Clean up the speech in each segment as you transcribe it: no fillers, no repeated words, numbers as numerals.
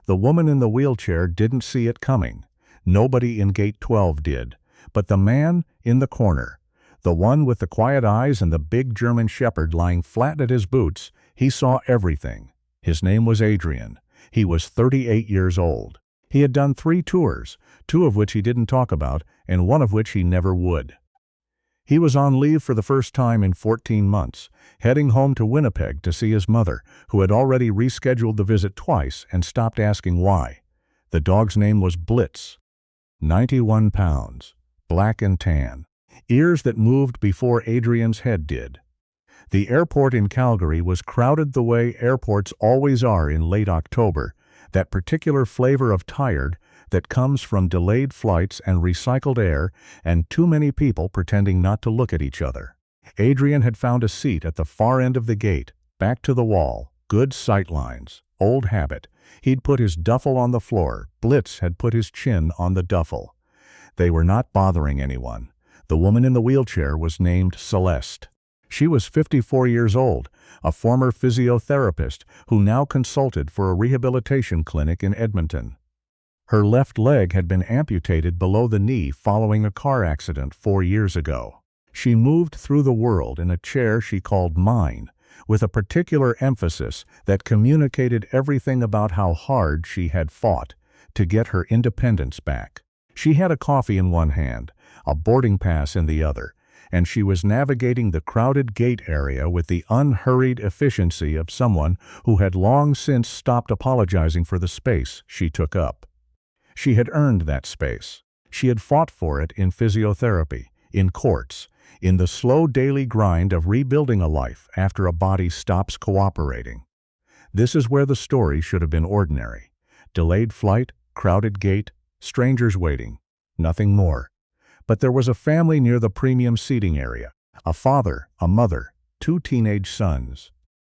The woman in the wheelchair didn't see it coming. Nobody in Gate 12 did. But the man in the corner, the one with the quiet eyes and the big German shepherd lying flat at his boots, he saw everything. His name was Adrian. He was 38 years old. He had done 3 tours, 2 of which he didn't talk about, and 1 of which he never would. He was on leave for the first time in 14 months, heading home to Winnipeg to see his mother, who had already rescheduled the visit twice and stopped asking why. The dog's name was Blitz. 91 pounds, black and tan, ears that moved before Adrian's head did. The airport in Calgary was crowded the way airports always are in late October, that particular flavor of tired that comes from delayed flights and recycled air and too many people pretending not to look at each other. Adrian had found a seat at the far end of the gate, back to the wall, good sight lines, old habit. He'd put his duffel on the floor. Blitz had put his chin on the duffel. They were not bothering anyone. The woman in the wheelchair was named Celeste. She was 54 years old, a former physiotherapist who now consulted for a rehabilitation clinic in Edmonton. Her left leg had been amputated below the knee following a car accident 4 years ago. She moved through the world in a chair she called mine, with a particular emphasis that communicated everything about how hard she had fought to get her independence back. She had a coffee in one hand, a boarding pass in the other, and she was navigating the crowded gate area with the unhurried efficiency of someone who had long since stopped apologizing for the space she took up. She had earned that space. She had fought for it in physiotherapy, in courts, in the slow daily grind of rebuilding a life after a body stops cooperating. This is where the story should have been ordinary. Delayed flight, crowded gate, strangers waiting, nothing more. But there was a family near the premium seating area, a father, a mother, 2 teenage sons.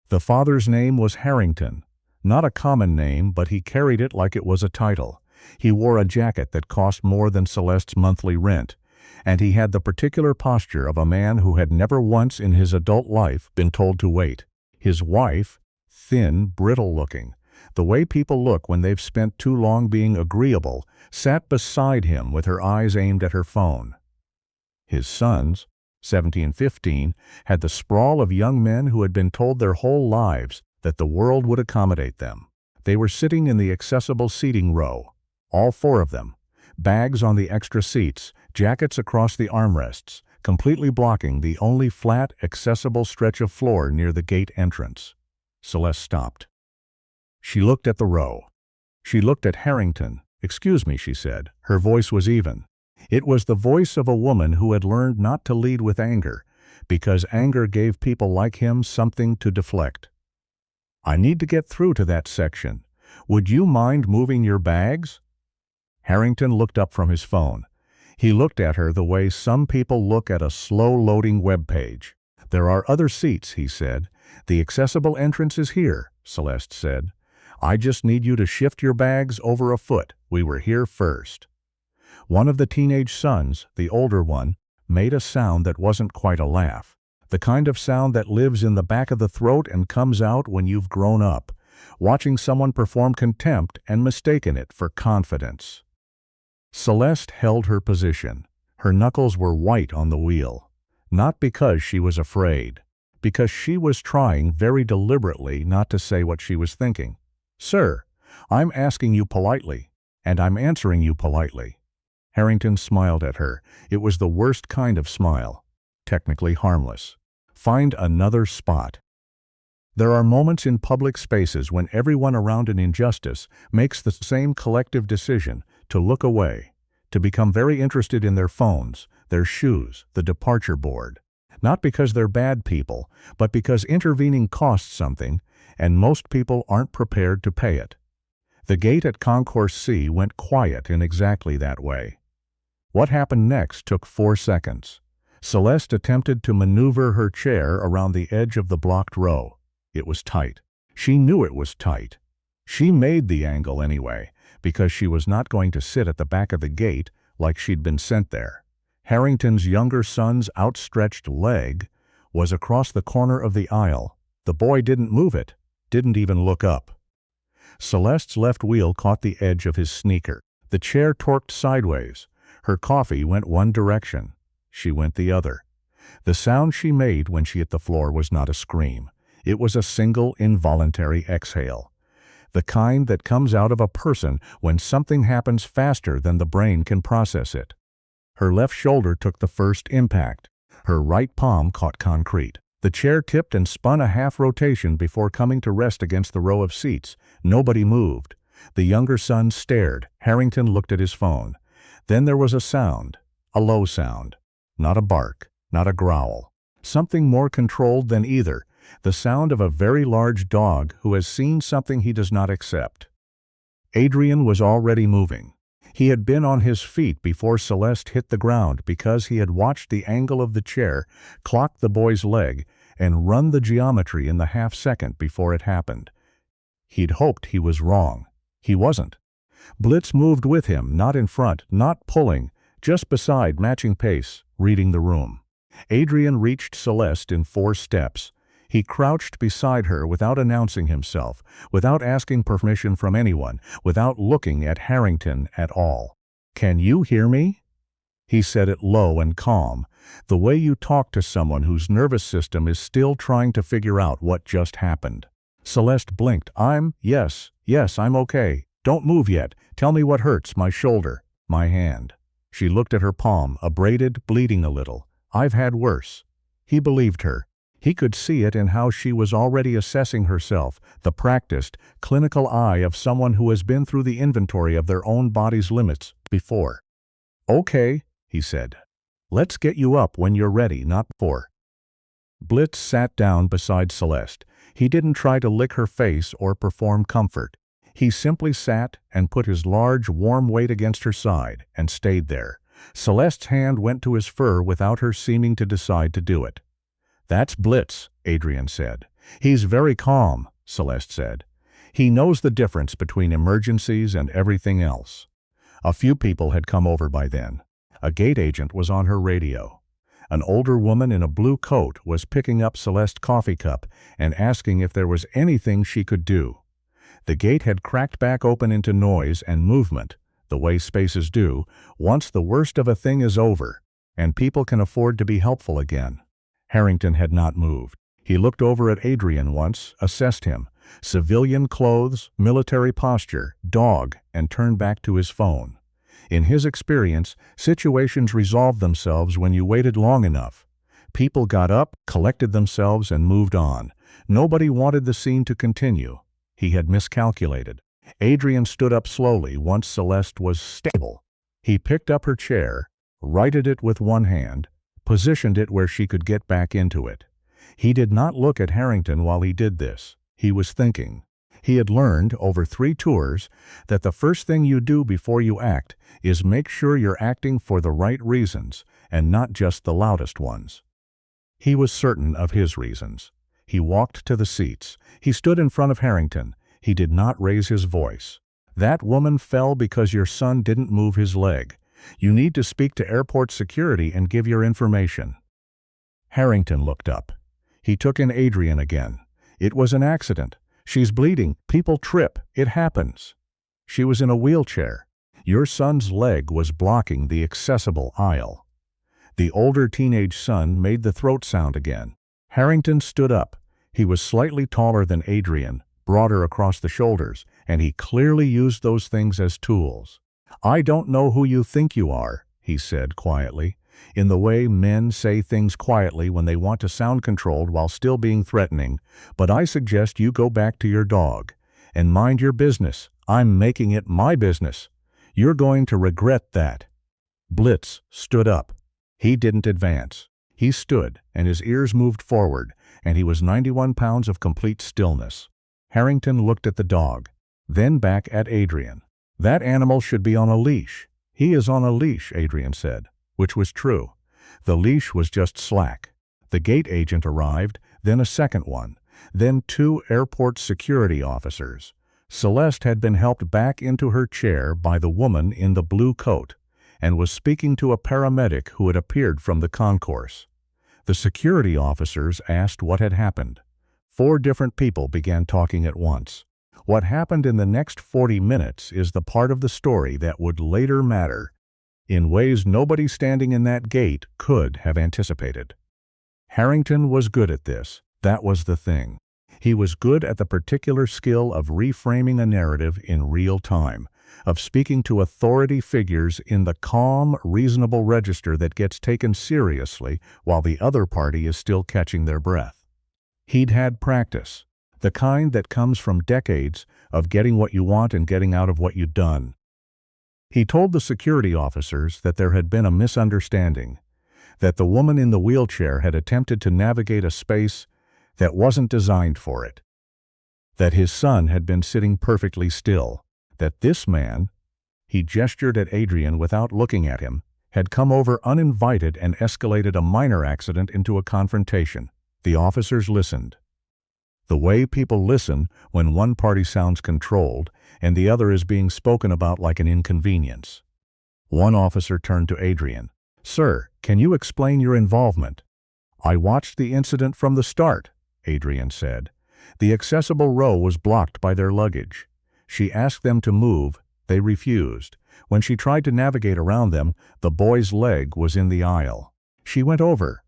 The father's name was Harrington, not a common name, but he carried it like it was a title. He wore a jacket that cost more than Celeste's monthly rent, and he had the particular posture of a man who had never once in his adult life been told to wait. His wife, thin, brittle-looking, the way people look when they've spent too long being agreeable, sat beside him with her eyes aimed at her phone. His sons, 17 and 15, had the sprawl of young men who had been told their whole lives that the world would accommodate them. They were sitting in the accessible seating row, all 4 of them, bags on the extra seats, jackets across the armrests, completely blocking the only flat, accessible stretch of floor near the gate entrance. Celeste stopped. She looked at the row. She looked at Harrington. "Excuse me," she said. Her voice was even. It was the voice of a woman who had learned not to lead with anger, because anger gave people like him something to deflect. "I need to get through to that section. Would you mind moving your bags?" Harrington looked up from his phone. He looked at her the way some people look at a slow-loading web page. "There are other seats," he said. "The accessible entrance is here," Celeste said. "I just need you to shift your bags over a foot. We were here first." One of the teenage sons, the older one, made a sound that wasn't quite a laugh. The kind of sound that lives in the back of the throat and comes out when you've grown up, watching someone perform contempt and mistaken it for confidence. Celeste held her position. Her knuckles were white on the wheel. Not because she was afraid, because she was trying very deliberately not to say what she was thinking. "Sir, I'm asking you politely, and I'm answering you politely." Harrington smiled at her. It was the worst kind of smile. Technically harmless. "Find another spot." There are moments in public spaces when everyone around an injustice makes the same collective decision to look away, to become very interested in their phones, their shoes, the departure board. Not because they're bad people, but because intervening costs something, and most people aren't prepared to pay it. The gate at Concourse C went quiet in exactly that way. What happened next took 4 seconds. Celeste attempted to maneuver her chair around the edge of the blocked row. It was tight. She knew it was tight. She made the angle anyway, because she was not going to sit at the back of the gate like she'd been sent there. Harrington's younger son's outstretched leg was across the corner of the aisle. The boy didn't move it, didn't even look up. Celeste's left wheel caught the edge of his sneaker. The chair torqued sideways. Her coffee went one direction. She went the other. The sound she made when she hit the floor was not a scream. It was a single involuntary exhale. The kind that comes out of a person when something happens faster than the brain can process it. Her left shoulder took the first impact. Her right palm caught concrete. The chair tipped and spun a half rotation before coming to rest against the row of seats. Nobody moved. The younger son stared. Harrington looked at his phone. Then there was a sound, a low sound. Not a bark, not a growl. Something more controlled than either. The sound of a very large dog who has seen something he does not accept. Adrian was already moving. He had been on his feet before Celeste hit the ground because he had watched the angle of the chair, clocked the boy's leg, and run the geometry in the half-second before it happened. He'd hoped he was wrong. He wasn't. Blitz moved with him, not in front, not pulling, just beside, matching pace, reading the room. Adrian reached Celeste in 4 steps. He crouched beside her without announcing himself, without asking permission from anyone, without looking at Harrington at all. "Can you hear me?" He said it low and calm, the way you talk to someone whose nervous system is still trying to figure out what just happened. Celeste blinked. Yes, I'm okay. Don't move yet. Tell me what hurts, my shoulder, my hand." She looked at her palm, abraded, bleeding a little. "I've had worse." He believed her. He could see it in how she was already assessing herself, the practiced, clinical eye of someone who has been through the inventory of their own body's limits before. "Okay," he said. "Let's get you up when you're ready, not before." Blitz sat down beside Celeste. He didn't try to lick her face or perform comfort. He simply sat and put his large, warm weight against her side and stayed there. Celeste's hand went to his fur without her seeming to decide to do it. "That's Blitz," Adrian said. "He's very calm," Celeste said. "He knows the difference between emergencies and everything else." A few people had come over by then. A gate agent was on her radio. An older woman in a blue coat was picking up Celeste's coffee cup and asking if there was anything she could do. The gate had cracked back open into noise and movement, the way spaces do, once the worst of a thing is over, and people can afford to be helpful again. Harrington had not moved. He looked over at Adrian once, assessed him. Civilian clothes, military posture, dog, and turned back to his phone. In his experience, situations resolved themselves when you waited long enough. People got up, collected themselves, and moved on. Nobody wanted the scene to continue. He had miscalculated. Adrian stood up slowly once Celeste was stable. He picked up her chair, righted it with one hand, positioned it where she could get back into it. He did not look at Harrington while he did this. He was thinking. He had learned, over 3 tours, that the first thing you do before you act is make sure you're acting for the right reasons, and not just the loudest ones. He was certain of his reasons. He walked to the seats. He stood in front of Harrington. He did not raise his voice. "That woman fell because your son didn't move his leg. You need to speak to airport security and give your information." Harrington looked up. He took in Adrian again. "It was an accident. She's bleeding. People trip. It happens. She was in a wheelchair. Your son's leg was blocking the accessible aisle." The older teenage son made the throat sound again. Harrington stood up. He was slightly taller than Adrian, broader across the shoulders, and he clearly used those things as tools. "I don't know who you think you are," he said quietly, in the way men say things quietly when they want to sound controlled while still being threatening, "but I suggest you go back to your dog and mind your business. I'm making it my business. You're going to regret that." Blitz stood up. He didn't advance. He stood, and his ears moved forward, and he was 91 pounds of complete stillness. Harrington looked at the dog, then back at Adrian. "That animal should be on a leash." "He is on a leash," Adrian said, which was true. The leash was just slack. The gate agent arrived, then a second one, then 2 airport security officers. Celeste had been helped back into her chair by the woman in the blue coat, and was speaking to a paramedic who had appeared from the concourse. The security officers asked what had happened. 4 different people began talking at once. What happened in the next 40 minutes is the part of the story that would later matter, in ways nobody standing in that gate could have anticipated. Harrington was good at this. That was the thing. He was good at the particular skill of reframing a narrative in real time, of speaking to authority figures in the calm, reasonable register that gets taken seriously while the other party is still catching their breath. He'd had practice, the kind that comes from decades of getting what you want and getting out of what you'd done. He told the security officers that there had been a misunderstanding, that the woman in the wheelchair had attempted to navigate a space that wasn't designed for it, that his son had been sitting perfectly still, that this man, he gestured at Adrian without looking at him, had come over uninvited and escalated a minor accident into a confrontation. The officers listened. The way people listen when one party sounds controlled and the other is being spoken about like an inconvenience. One officer turned to Adrian. "Sir, can you explain your involvement?" "I watched the incident from the start," Adrian said. "The accessible row was blocked by their luggage. She asked them to move. They refused. When she tried to navigate around them, the boy's leg was in the aisle. She went over."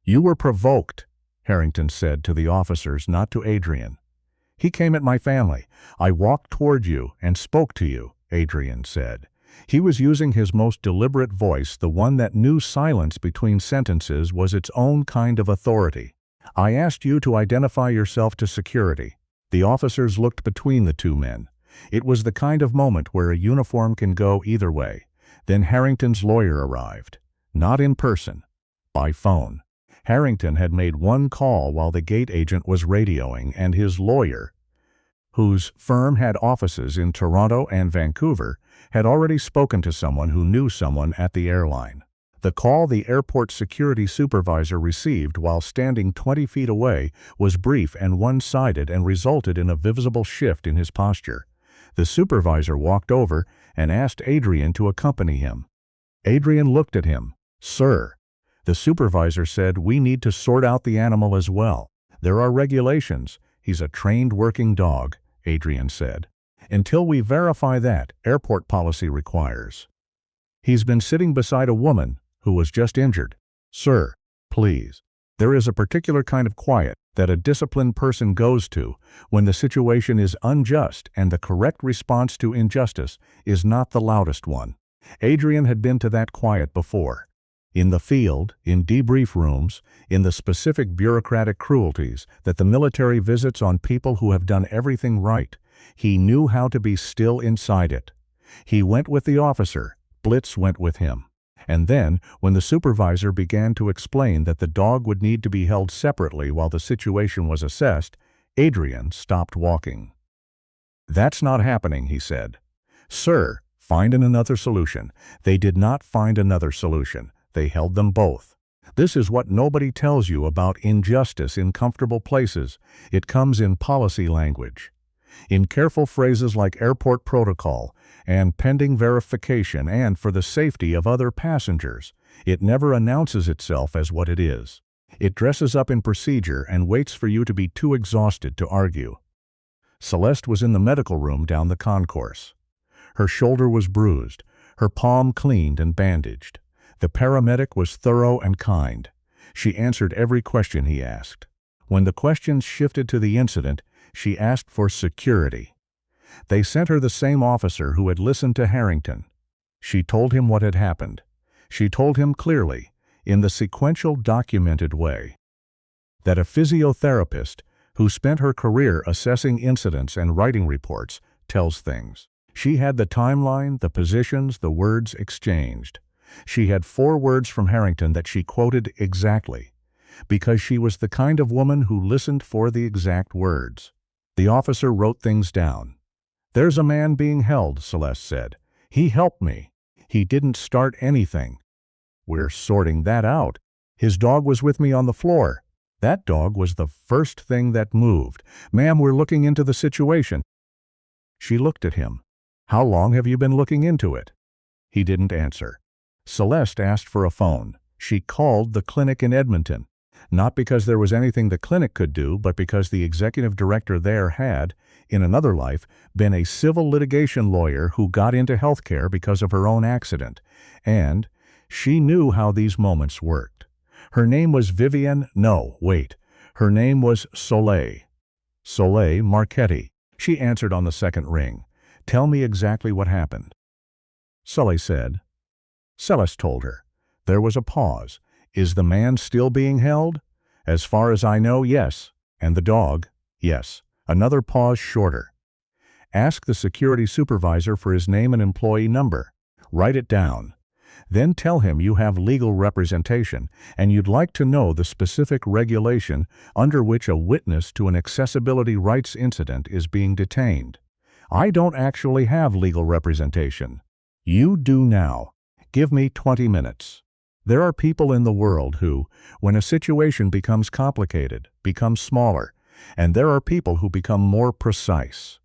"You were provoked," Harrington said to the officers, not to Adrian. "He came at my family. I walked toward you and spoke to you," Adrian said. He was using his most deliberate voice, the one that knew silence between sentences was its own kind of authority. "I asked you to identify yourself to security." The officers looked between the two men. It was the kind of moment where a uniform can go either way. Then Harrington's lawyer arrived. Not in person. By phone. Harrington had made one call while the gate agent was radioing, and his lawyer, whose firm had offices in Toronto and Vancouver, had already spoken to someone who knew someone at the airline. The call the airport security supervisor received while standing 20 feet away was brief and one-sided and resulted in a visible shift in his posture. The supervisor walked over and asked Adrian to accompany him. Adrian looked at him. "Sir," the supervisor said, "we need to sort out the animal as well. There are regulations. He's a trained working dog," Adrian said. "Until we verify that, airport policy requires. He's been sitting beside a woman who was just injured. Sir, please. There is a particular kind of quiet that a disciplined person goes to when the situation is unjust and the correct response to injustice is not the loudest one." Adrian had been to that quiet before. In the field, in debrief rooms, in the specific bureaucratic cruelties that the military visits on people who have done everything right, he knew how to be still inside it. He went with the officer. Blitz went with him. And then, when the supervisor began to explain that the dog would need to be held separately while the situation was assessed, Adrian stopped walking. "That's not happening," he said. "Sir, find another solution." They did not find another solution. They held them both. This is what nobody tells you about injustice in comfortable places. It comes in policy language. In careful phrases like airport protocol and pending verification and for the safety of other passengers. It never announces itself as what it is. It dresses up in procedure and waits for you to be too exhausted to argue. Celeste was in the medical room down the concourse. Her shoulder was bruised, her palm cleaned and bandaged. The paramedic was thorough and kind. She answered every question he asked. When the questions shifted to the incident, she asked for security. They sent her the same officer who had listened to Harrington. She told him what had happened. She told him clearly, in the sequential documented way, that a physiotherapist who spent her career assessing incidents and writing reports tells things. She had the timeline, the positions, the words exchanged. She had 4 words from Harrington that she quoted exactly, because she was the kind of woman who listened for the exact words. The officer wrote things down. "There's a man being held," Celeste said. "He helped me. He didn't start anything." "We're sorting that out. His dog was with me on the floor." "That dog was the first thing that moved." "Ma'am, we're looking into the situation." She looked at him. "How long have you been looking into it?" He didn't answer. Celeste asked for a phone. She called the clinic in Edmonton. Not because there was anything the clinic could do, but because the executive director there had, in another life, been a civil litigation lawyer who got into healthcare because of her own accident, and she knew how these moments worked. Her name was her name was Soleil Marchetti. She answered on the second ring. "Tell me exactly what happened." Sully said. Celeste told her. There was a pause. "Is the man still being held?" "As far as I know, yes." "And the dog?" "Yes." Another pause shorter. "Ask the security supervisor for his name and employee number. Write it down. Then tell him you have legal representation and you'd like to know the specific regulation under which a witness to an accessibility rights incident is being detained. I don't actually have legal representation. You do now. Give me 20 minutes. There are people in the world who, when a situation becomes complicated, become smaller, and there are people who become more precise.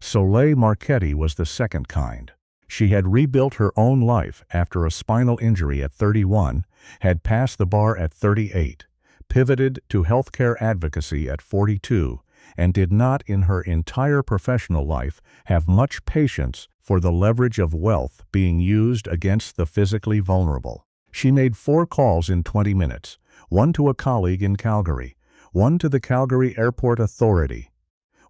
Soleil Marchetti was the second kind. She had rebuilt her own life after a spinal injury at 31, had passed the bar at 38, pivoted to healthcare advocacy at 42, and did not in her entire professional life have much patience for the leverage of wealth being used against the physically vulnerable. She made 4 calls in 20 minutes, one to a colleague in Calgary, one to the Calgary Airport Authority,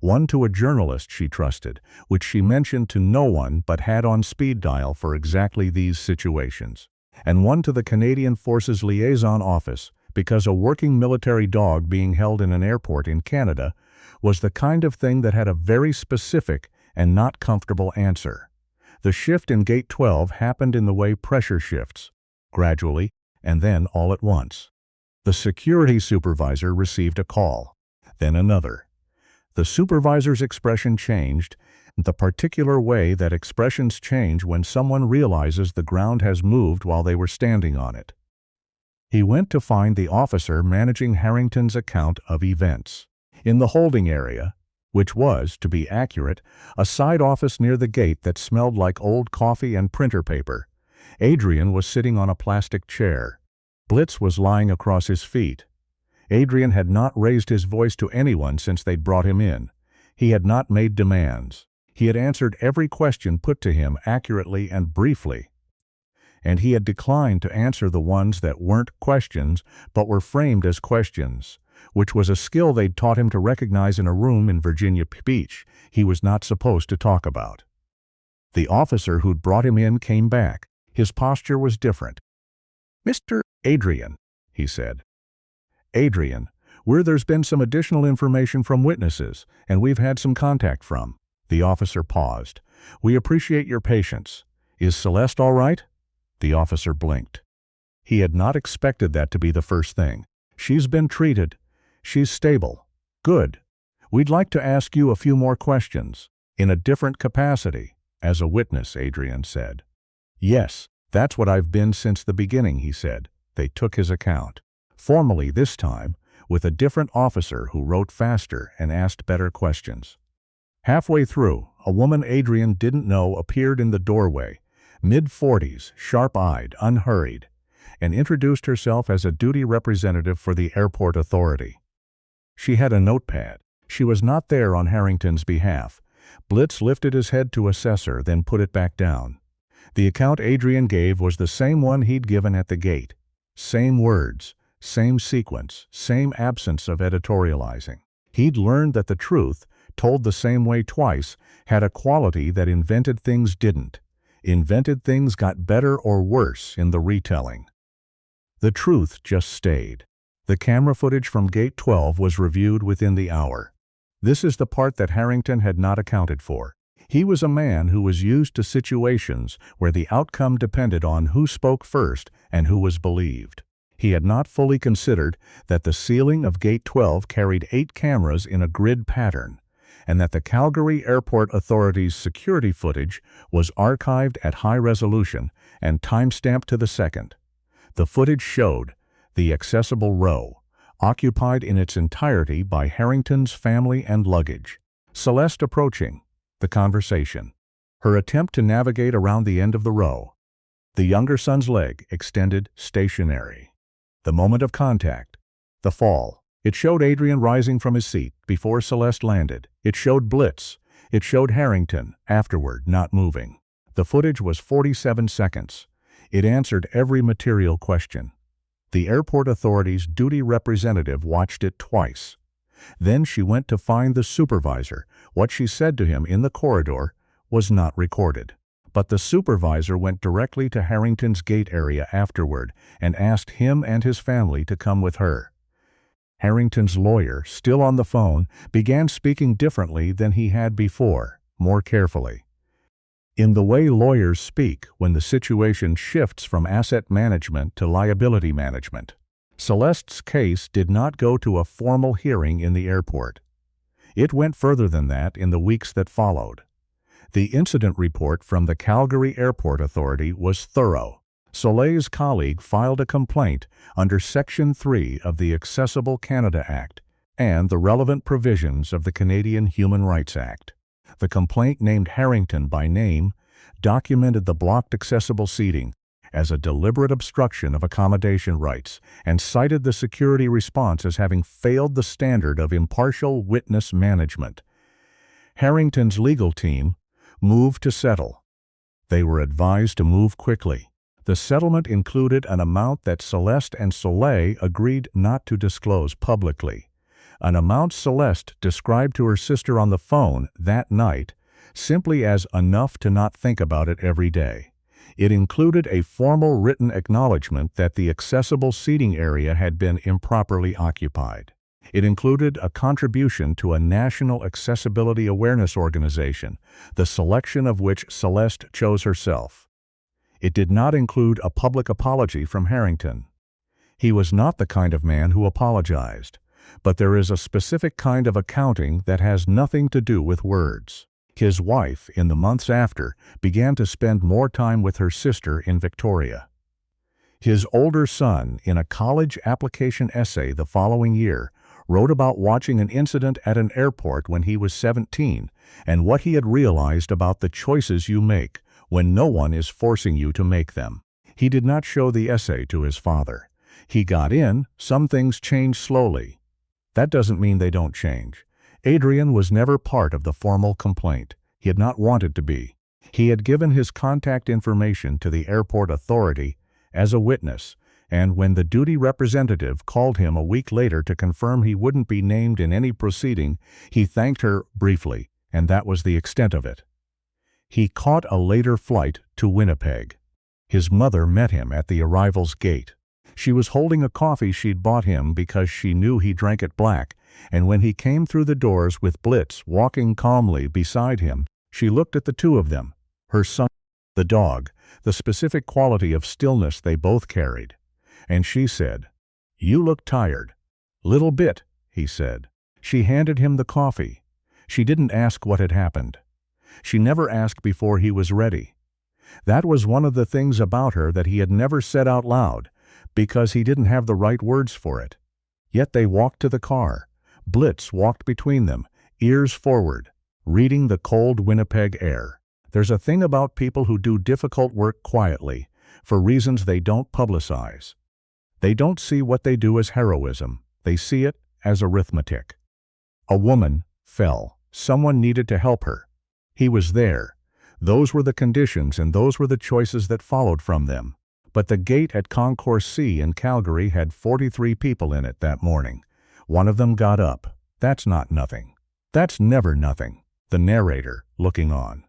one to a journalist she trusted, which she mentioned to no one but had on speed dial for exactly these situations, and one to the Canadian Forces Liaison Office, because a working military dog being held in an airport in Canada was the kind of thing that had a very specific and not comfortable answer. The shift in Gate 12 happened in the way pressure shifts, gradually, and then all at once. The security supervisor received a call, then another. The supervisor's expression changed, the particular way that expressions change when someone realizes the ground has moved while they were standing on it. He went to find the officer managing Harrington's account of events. In the holding area, which was, to be accurate, a side office near the gate that smelled like old coffee and printer paper, Adrian was sitting on a plastic chair. Blitz was lying across his feet. Adrian had not raised his voice to anyone since they'd brought him in. He had not made demands. He had answered every question put to him accurately and briefly. And he had declined to answer the ones that weren't questions but were framed as questions, which was a skill they'd taught him to recognize in a room in Virginia Beach he was not supposed to talk about. The officer who'd brought him in came back. His posture was different. "Mr. Adrian," he said. "Adrian, there's been some additional information from witnesses, and we've had some contact from." The officer paused. "We appreciate your patience. Is Celeste all right?" The officer blinked. He had not expected that to be the first thing. "She's been treated. She's stable. Good. We'd like to ask you a few more questions. In a different capacity, as a witness," Adrian said. "Yes, that's what I've been since the beginning," he said. They took his account. Formally this time, with a different officer who wrote faster and asked better questions. Halfway through, a woman Adrian didn't know appeared in the doorway, mid-40s, sharp-eyed, unhurried, and introduced herself as a duty representative for the airport authority. She had a notepad. She was not there on Harrington's behalf. Blitz lifted his head to assess her, then put it back down. The account Adrian gave was the same one he'd given at the gate. Same words. Same sequence, same absence of editorializing. He'd learned that the truth, told the same way twice, had a quality that invented things didn't. Invented things got better or worse in the retelling. The truth just stayed. The camera footage from Gate 12 was reviewed within the hour. This is the part that Harrington had not accounted for. He was a man who was used to situations where the outcome depended on who spoke first and who was believed. He had not fully considered that the ceiling of Gate 12 carried 8 cameras in a grid pattern, and that the Calgary Airport Authority's security footage was archived at high resolution and time-stamped to the second. The footage showed the accessible row, occupied in its entirety by Harrington's family and luggage. Celeste approaching, the conversation, her attempt to navigate around the end of the row, the younger son's leg extended stationary. The moment of contact, the fall, It showed Adrian rising from his seat before Celeste landed. It showed Blitz. It showed Harrington, afterward, not moving. The footage was 47 seconds. It answered every material question. The airport authority's duty representative watched it twice. Then she went to find the supervisor. What she said to him in the corridor was not recorded. But the supervisor went directly to Harrington's gate area afterward and asked him and his family to come with her. Harrington's lawyer, still on the phone, began speaking differently than he had before, more carefully. In the way lawyers speak when the situation shifts from asset management to liability management. Celeste's case did not go to a formal hearing in the airport. It went further than that in the weeks that followed. The incident report from the Calgary Airport Authority was thorough. Soleil's colleague filed a complaint under Section 3 of the Accessible Canada Act and the relevant provisions of the Canadian Human Rights Act. The complaint named Harrington by name, documented the blocked accessible seating as a deliberate obstruction of accommodation rights, and cited the security response as having failed the standard of impartial witness management. Harrington's legal team moved to settle. They were advised to move quickly. The settlement included an amount that Celeste and Soleil agreed not to disclose publicly, an amount Celeste described to her sister on the phone that night simply as enough to not think about it every day. It included a formal written acknowledgement that the accessible seating area had been improperly occupied. It included a contribution to a national accessibility awareness organization, the selection of which Celeste chose herself. It did not include a public apology from Harrington. He was not the kind of man who apologized, but there is a specific kind of accounting that has nothing to do with words. His wife, in the months after, began to spend more time with her sister in Victoria. His older son, in a college application essay the following year, wrote about watching an incident at an airport when he was 17 and what he had realized about the choices you make when no one is forcing you to make them. He did not show the essay to his father. He got in, some things change slowly. That doesn't mean they don't change. Adrian was never part of the formal complaint. He had not wanted to be. He had given his contact information to the airport authority as a witness, and when the duty representative called him a week later to confirm he wouldn't be named in any proceeding, he thanked her briefly, and that was the extent of it. He caught a later flight to Winnipeg. His mother met him at the arrival's gate. She was holding a coffee she'd bought him because she knew he drank it black, and when he came through the doors with Blitz walking calmly beside him, she looked at the two of them, her son, the dog, the specific quality of stillness they both carried. And she said, "You look tired." "Little bit," he said. She handed him the coffee. She didn't ask what had happened. She never asked before he was ready. That was one of the things about her that he had never said out loud, because he didn't have the right words for it. Yet they walked to the car. Blitz walked between them, ears forward, reading the cold Winnipeg air. There's a thing about people who do difficult work quietly, for reasons they don't publicize. They don't see what they do as heroism. They see it as arithmetic. A woman fell. Someone needed to help her. He was there. Those were the conditions and those were the choices that followed from them. But the gate at Concourse C in Calgary had 43 people in it that morning. One of them got up. That's not nothing. That's never nothing. The narrator, looking on.